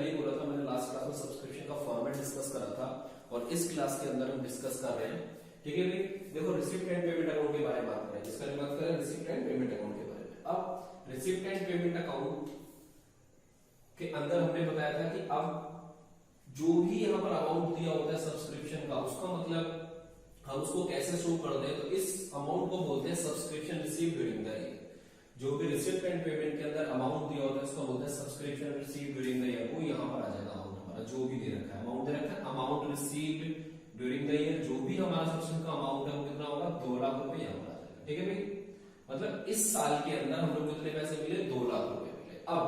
पहले ही बोला था, मैंने लास्ट क्लास में सब्सक्रिप्शन का फॉर्मेट डिस्कस करा था और इस क्लास के अंदर हम डिस्कस कर रहे हैं। ठीक है भाई, देखो रिसिप्ट एंड पेमेंट अकाउंट के बारे में बात करें, इसका बात करें रिसिप्ट एंड पेमेंट अकाउंट के बारे में। अब रिसिप्ट एंड पेमेंट अकाउंट के अंदर हमने बताया था कि अब जो भी यहाँ पर अमाउंट दिया होता है सब्सक्रिप्शन का, उसका मतलब हम उसको कैसे शो कर दें, तो इस अमाउंट को बोलते हैं subscription received during the year. जो भी रिसिप्ट एंड पेमेंट के अंदर अमाउंट दिया होता है उसको बोलते हैं subscription received during the year. वो यहाँ पर आ जाएगा अमाउंट हमारा जो भी दे रखा है, अमाउंट दे रखा है, amount received during the year, जो भी हमारा सब्सक्रिप्शन का अमाउंट है वो कितना होगा, 2 लाख रुपए यहाँ पर आ जाएगा। ठीक है भाई, मतलब इस साल के अंदर हम लोग कितने पैसे मिले, 2 लाख रुपए मिले। अब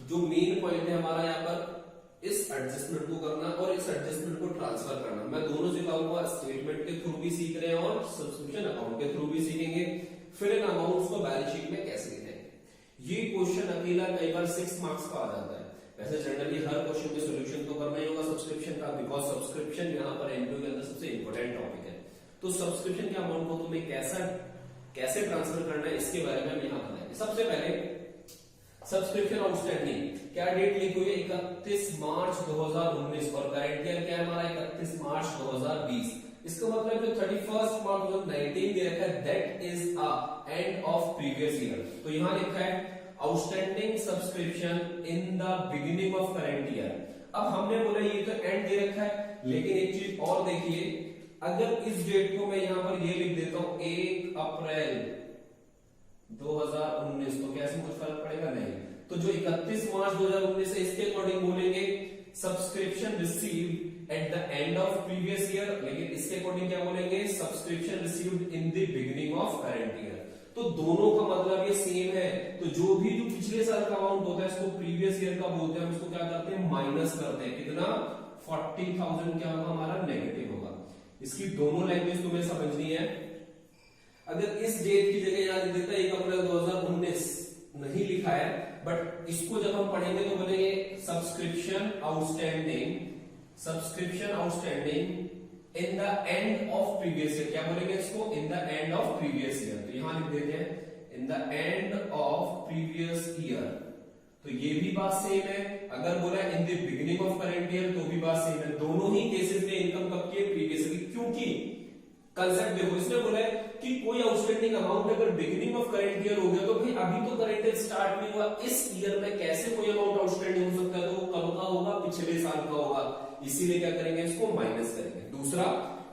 जो मेन पॉइंट है हमारा यहाँ पर इस एडजस्टमेंट को करना और इस एडजस्टमेंट को ट्रांसफर करना। मैं दोनों सिखाऊंगा, स्टेटमेंट के थ्रू भी सीख रहे हैं और सब्सक्रिप्शन अकाउंट के थ्रू भी सीखेंगे। फिर इन अमाउंट्स को बैलेंस शीट में कैसे लिखेंगे। ये क्वेश्चन अकेला कई बार 6 मार्क्स का आ जाता है। वैसे जनरली हर क्वेश्चन में सॉल्यूशन तो करना ही होगा सब्सक्रिप्शन का, बिकॉज सब्सक्रिप्शन यहाँ पर एमसीक्यू के अंदर सबसे इंपॉर्टेंट टॉपिक है। तो सब्सक्रिप्शन के अमाउंट को तुम्हें कैसे ट्रांसफर करना है इसके बारे में हम यहाँ बताएंगे। सबसे पहले सब्सक्रिप्शन आउटस्टैंडिंग, क्या डेट लिखी हुई है, 31 मार्च 2019 और करंट ईयर क्या है हमारा 31 मार्च 2020। इसका मतलब जो 31 मार्च 2019 दे रखा है that is a end of previous year. तो यहां लिखा है outstanding subscription in the beginning of current year. अब हमने बोला ये तो एंड दे रखा है, लेकिन एक चीज और देखिए, अगर इस डेट को मैं यहां पर ये लिख देता हूं 1 अप्रैल 2019 तो क्या इसमें कुछ फर्क पड़ेगा, नहीं। तो जो 31 मार्च 2019 है इसके अकॉर्डिंग बोलेंगे subscription received at the end of previous year, लेकिन इसके अकॉर्डिंग क्या बोलेंगे, subscription received in the beginning of current year. तो दोनों का मतलब ये सेम है। तो जो भी जो पिछले साल का अमाउंट होता है इसको प्रीवियस ईयर का बोलते हैं, हम इसको क्या करते हैं, माइनस करते हैं। कितना, 40,000 क्या होगा हमारा, नेगेटिव होगा। इसकी दोनों लैंग्वेज तुम्हें समझनी है। अगर इस डेट की जगह यहाँ लिख देता है 1 अप्रैल 2019 नहीं लिखा है, बट इसको जब हम पढ़ेंगे तो बोलेंगे subscription outstanding in the end of previous year. क्या बोलेंगे इसको, in the end of previous year. तो यहां लिख देते हैं in the end of previous year. तो ये भी बात सेम है। अगर बोला in the beginning of current year तो भी बात सेम है। दोनों ही केसेस में इनकम कब की है, प्रीवियस ईयर की। क्योंकि कंसेप्ट देखो, इसने बोला है कि कोई आउटस्टैंडिंग अमाउंट अगर बिगिनिंग ऑफ करंट ईयर हो गया तो भाई अभी तो करंट ईयर स्टार्ट नहीं हुआ, इस ईयर में कैसे कोई अमाउंट आउटस्टैंडिंग हो सकता है, तो वो कब का होगा, पिछले साल का होगा। इसीलिए क्या करेंगे, इसको माइनस करेंगे। दूसरा,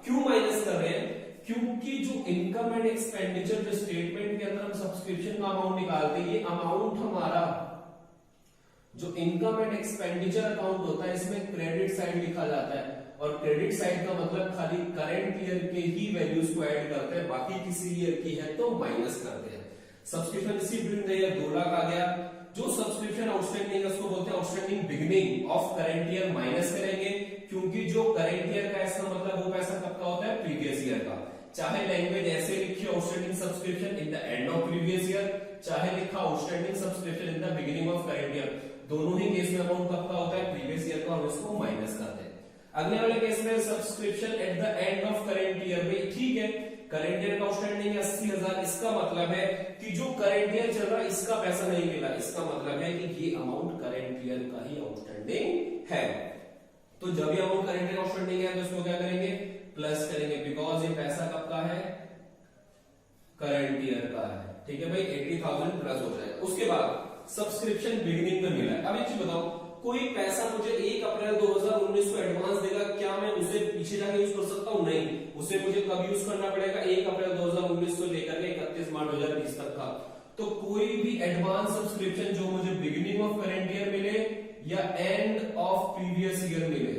क्यों माइनस कर रहे हैं, क्योंकि जो इनकम एंड एक्सपेंडिचर जो स्टेटमेंट के अंदर हम सब्सक्रिप्शन का अमाउंट निकालते हैं, ये अमाउंट हमारा जो इनकम एंड एक्सपेंडिचर अकाउंट होता है इसमें क्रेडिट साइड लिखा जाता है। और क्रेडिट साइड का मतलब खाली करंट ईयर के ही वैल्यूज को ऐड करते हैं, बाकी किसी ईयर की है तो माइनस करते हैं। Subscription received during the year 2 lakh आ गया। जो सब्सक्रिप्शन आउटस्टैंडिंग है उसको बोलते हैं outstanding beginning of current year, minus करेंगे क्योंकि जो करंट ईयर का इसका मतलब वो पैसा कब का होता है, प्रीवियस ईयर का। चाहे लैंग्वेज ऐसे लिखी outstanding subscription in the end of previous year, चाहे लिखा outstanding subscription in the beginning of current year, दोनों ही केस में अमाउंट कब का होता है, प्रीवियस ईयर का, और इसको माइनस करते हैं। अगले वाले केस में subscription at the end of current year, भाई ठीक है करंट ईयर का आउटस्टैंडिंग है 80,000, इसका मतलब है कि जो करंट ईयर चल रहा है इसका पैसा नहीं मिला, इसका मतलब है कि ये अमाउंट करंट ईयर का ही आउटस्टैंडिंग है। तो जब ये अमाउंट करंट ईयर आउटस्टैंडिंग है तो इसको क्या करेंगे, प्लस करेंगे, बिकॉज ये पैसा कब का है, करंट ईयर का है। ठीक है भाई, 80,000 प्लस हो जाएगा। उसके बाद सब्सक्रिप्शन बिगिनिंग में मिला है। अब एक चीज बताओ, कोई पैसा मुझे 1 अप्रैल 2019 को एडवांस देगा, क्या मैं उसे पीछे जाके यूज कर सकता हूं, नहीं। उसे मुझे कब यूज करना पड़ेगा, 1 अप्रैल 2019 से लेकर के 31 मार्च 2020 तक का। तो कोई भी एडवांस सब्सक्रिप्शन जो मुझे बिगिनिंग ऑफ करंट ईयर मिले या एंड ऑफ प्रीवियस ईयर मिले,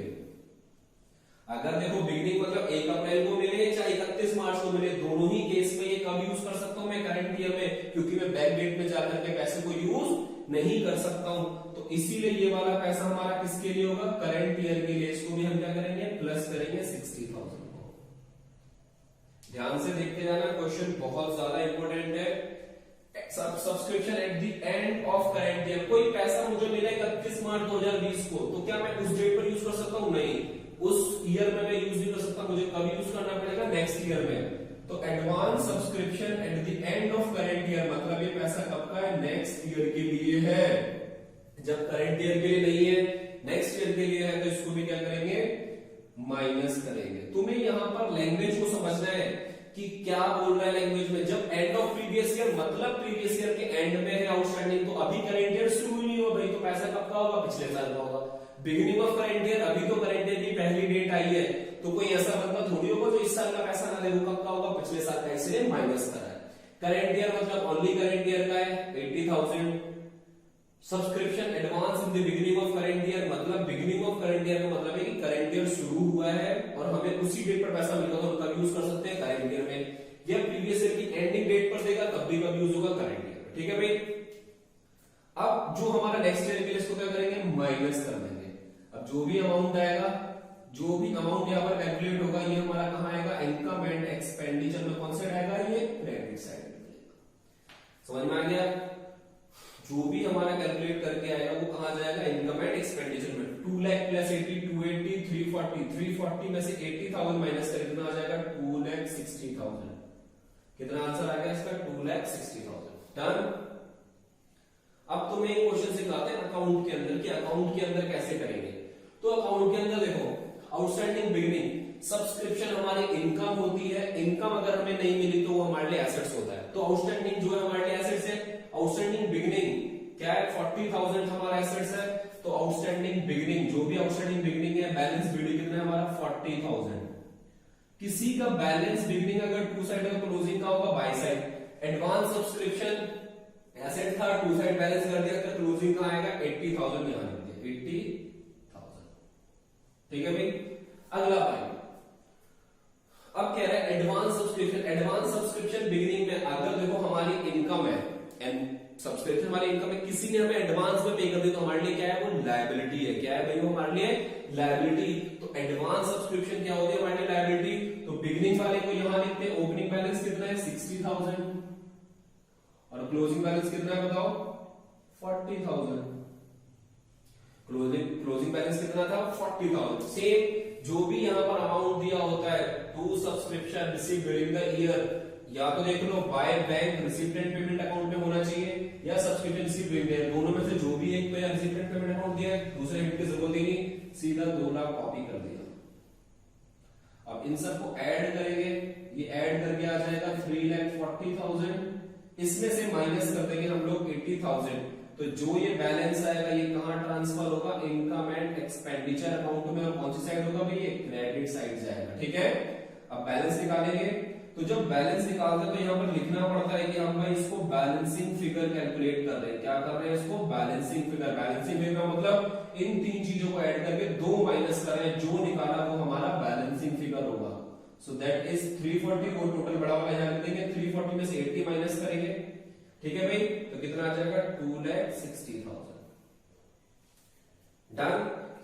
अगर देखो बिगिनिंग मतलब 1 अप्रैल को मिले चाहे 31 मार्च को मिले, दोनों ही केस में ये कब यूज कर सकता हूं मैं, करंट ईयर में, क्योंकि मैं बैक डेट में जाकर के पैसे को यूज नहीं कर सकता हूं। तो इसीलिए ये वाला पैसा हमारा किसके लिए होगा, करंट ईयर के लिए। इसको भी हम क्या करेंगे, प्लस करेंगे 60,000 को। ध्यान से देखते जाना, क्वेश्चन बहुत ज्यादा इंपॉर्टेंट है। Subscription at the end of current year, कोई पैसा मुझे मिला 31 मार्च 2020 को, तो क्या मैं उस डेट पर यूज कर सकता हूं, नहीं। उस ईयर में मैं यूज नहीं कर सकता, मुझे कब यूज करना पड़ेगा, नेक्स्ट ईयर में। तो advance subscription at the end of current year मतलब ये पैसा कब का है, नेक्स्ट ईयर के लिए है। जब करंट ईयर के लिए नहीं है, नेक्स्ट ईयर के लिए है, तो इसको भी क्या करेंगे, माइनस करेंगे। तुम्हें यहां पर लैंग्वेज को समझना है कि क्या बोल रहा है लैंग्वेज में। जब एंड ऑफ प्रीवियस ईयर मतलब प्रीवियस ईयर के एंड में है आउटस्टैंडिंग, तो अभी करंट ईयर शुरू ही नहीं हुआ भाई, तो पैसा कब का होगा, पिछले साल का होगा। बिगिनिंग ऑफ करंट ईयर, अभी तो करंट ईयर की पहली डेट आई है, तो कोई ऐसा बंदा थोड़ी होगा जो इस साल का पैसा ना दे, वो कब का होगा, पिछले साल का, इसलिए माइनस करा है। करंट ईयर मतलब ओनली करंट ईयर का है 80,000। Subscription advance in the beginning of current year मतलब बिगिनिंग ऑफ करंट ईयर का मतलब है कि करंट ईयर शुरू हुआ है और हमें उसी डेट पर पैसा मिला, तो हम कब यूज कर सकते हैं, करंट ईयर में। या प्रीवियस ईयर की एंडिंग डेट पर देगा तब भी कब यूज होगा, करंट ईयर। ठीक है भाई। अब जो हमारा नेक्स्ट ईयर के लिए इसको क्या करेंगे, माइनस कर देंगे। अब जो भी अमाउंट आएगा, जो भी अमाउंट यहाँ पर कैलकुलेट होगा, ये हमारा कहाँ आएगा, इनकम एंड एक्सपेंडिचर में कौन साइड आएगा, ये क्रेडिट साइड में। समझ में आ गया। जो भी हमारा कैलकुलेट करके आएगा वो कहां जाएगा, इनकम एंड एक्सपेंडिचर में। 2 लाख प्लस 80, 280, 340, 340 में से 80,000 माइनस करें, कितना आ जाएगा, 2,60,000। कितना आंसर आ गया इसका, 2,60,000। डन। अब तुम्हें एक क्वेश्चन सिखाते हैं अकाउंट के अंदर कि अकाउंट के अंदर कैसे करेंगे। तो अकाउंट के अंदर देखो, आउटस्टैंडिंग बिगिनिंग सब्सक्रिप्शन हमारी इनकम होती है। इनकम अगर हमें नहीं मिली तो वो हमारे लिए एसेट्स होता है। तो आउटस्टैंडिंग जो है हमारे लिए एसेट्स है। आउटस्टैंडिंग बिगिनिंग क्या है, 40,000 हमारा एसेट्स है। तो आउटस्टैंडिंग बिगिनिंग, जो भी आउटस्टैंडिंग बिगिनिंग है, बैलेंस बिगिनिंग कितना है हमारा, 40,000। किसी का बैलेंस बिगिनिंग अगर टू साइड का क्लोजिंग का होगा by side. Advance subscription asset था, टू साइड बैलेंस कर दिया, तो क्लोजिंग का आएगा 80,000, यहां लिख दिया 80,000। ठीक है भाई। अगला पॉइंट अब कह रहा है advance subscription. Advance subscription beginning में अगर देखो हमारी इनकम है एंड सब्सक्रिप्शन हमारी इनकम है, किसी ने हमें एडवांस में पे कर दिया, तो हमारे लिए क्या है, वो लायबिलिटी है। क्या है भाई, वो हमारे लिए लायबिलिटी। तो एडवांस सब्सक्रिप्शन क्या होती है, हमारे लिए लायबिलिटी। तो बिगिनिंग वाले को यहां लिखते हैं, ओपनिंग बैलेंस कितना है, 60,000 और क्लोजिंग बैलेंस कितना है बताओ, 40,000। क्लोजिंग बैलेंस कितना था, 40,000। सेम जो भी यहां पर अमाउंट दिया होता है to subscription receive during the year, या तो देख लो by bank recipient payment account में होना चाहिए या subscription receive during the year, दोनों में से जो भी एक पे रिसिप्टेंट पेमेंट अकाउंट दिया है, दूसरे हिंट की जरूरत ही नहीं, सीधा 2 लाख कॉपी कर दिया। अब इन सबको ऐड करेंगे, ये ऐड करके आ जाएगा 3,40,000। इसमें से माइनस कर देंगे हम लोग 80,000, तो जो ये बैलेंस आएगा ये कहां ट्रांसफर होगा, इनकम एंड एक्सपेंडिचर अकाउंट में। और कौन सी साइड होगा भाई, ये क्रेडिट साइड जाएगा। ठीक है। अब बैलेंस निकालेंगे, तो जब बैलेंस निकालते हैं तो यहां पर लिखना पड़ता है कि हम भाई इसको बैलेंसिंग फिगर कैलकुलेट कर रहे हैं। क्या कर रहे हैं, इसको बैलेंसिंग फिगर। बैलेंसिंग फिगर का मतलब इन तीन चीजों को ऐड करके 2 माइनस कर रहे हैं, जो निकाला वो हमारा बैलेंसिंग फिगर होगा। सो दैट इज 340, वो टोटल बड़ा वाला यहां लिख देंगे, 340 में से 80 माइनस करेंगे। ठीक है भाई, तो कितना आ जाएगा, 2,60,000। डन।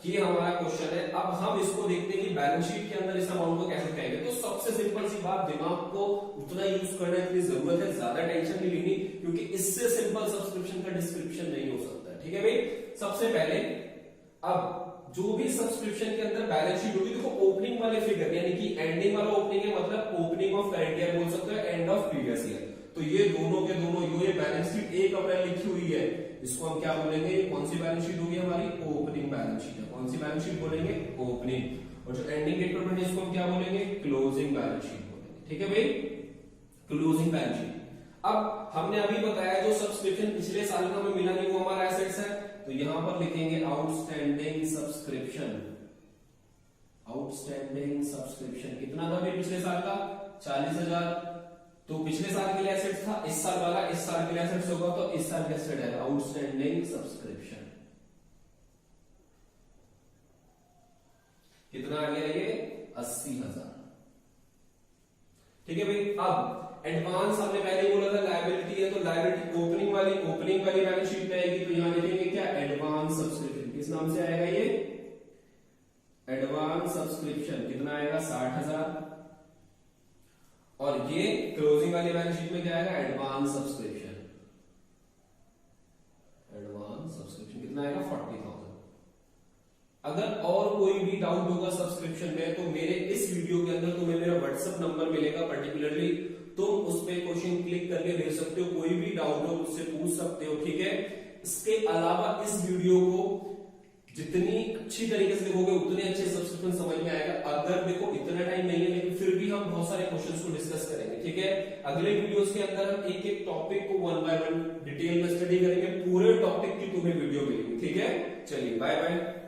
ये हमारा क्वेश्चन है। अब हम इसको देखते हैं कि बैलेंस शीट के अंदर इस अमाउंट को कैसे कहेंगे। तो सबसे सिंपल सी बात, दिमाग को उतना यूज करने की जरूरत है, ज्यादा टेंशन नहीं लेनी, क्योंकि इससे सिंपल सब्सक्रिप्शन का डिस्क्रिप्शन नहीं हो सकता। ठीक है भाई। सबसे पहले अब जो भी सब्सक्रिप्शन के अंदर बैलेंस शीट होगी, देखो ओपनिंग वाले फिगर यानी कि एंडिंग वाला ओपनिंग है, मतलब ओपनिंग ऑफ करंट ईयर बोल सकते हो, एंड ऑफ प्रीवियस ईयर। तो ये दोनों के दोनों, ये बैलेंस शीट 1 अप्रैल लिखी हुई है, इसको हम क्या बोलेंगे, ये कौन सी बैलेंस शीट होगी हमारी, ओपनिंग बैलेंस शीट है। कौन सी बैलेंस शीट बोलेंगे, ओपनिंग। और जो एंडिंग डेट पर बने इसको हम क्या बोलेंगे, क्लोजिंग बैलेंस शीट बोलेंगे। ठीक है भाई, क्लोजिंग बैलेंस शीट। अब हमने अभी बताया जो सब्सक्रिप्शन पिछले साल का हमें मिला नहीं वो हमारा एसेट्स है, तो यहां पर लिखेंगे आउटस्टैंडिंग सब्सक्रिप्शन। आउटस्टैंडिंग सब्सक्रिप्शन कितना था भाई पिछले साल का, 40,000। तो पिछले साल के लिए एसेट्स था, इस साल वाला इस साल के लिए एसेट्स होगा, तो इस साल का एसेट है आउटस्टैंडिंग सब्सक्रिप्शन। कितना आ गया ये, 80,000। ठीक है भाई। अब एडवांस हमने पहले बोला था लायबिलिटी है, तो लायबिलिटी ओपनिंग वाली बैलेंस शीट में आएगी, तो यहां लिखेंगे क्या, एडवांस सब्सक्रिप्शन। किस नाम से आएगा ये, एडवांस सब्सक्रिप्शन। कितना आएगा, 60,000। और ये क्लोजिंग वाली बैलेंस शीट में क्या आएगा, एडवांस सब्सक्रिप्शन। एडवांस सब्सक्रिप्शन कितना आएगा, 40,000। अगर और कोई भी डाउट होगा सब्सक्रिप्शन में, तो मेरे इस वीडियो के अंदर तुम्हें मेरा व्हाट्सएप नंबर मिलेगा पर्टिकुलरली, तुम उस पर क्वेश्चन क्लिक करके भेज सकते हो, कोई भी डाउट हो मुझसे पूछ सकते हो। ठीक है। इसके अलावा इस वीडियो को जितनी अच्छी तरीके से देखोगे उतने अच्छे सब्सक्रिप्शन समझ में आएगा। अगर देखो इतना टाइम नहीं है लेकिन फिर भी हम बहुत सारे क्वेश्चंस को डिस्कस करेंगे, ठीक है। अगले वीडियोस के अंदर हम एक एक टॉपिक को 1 बाय 1 डिटेल में स्टडी करेंगे, पूरे टॉपिक की तुम्हें वीडियो मिलेगी, ठीक है। चलिए बाय बाय।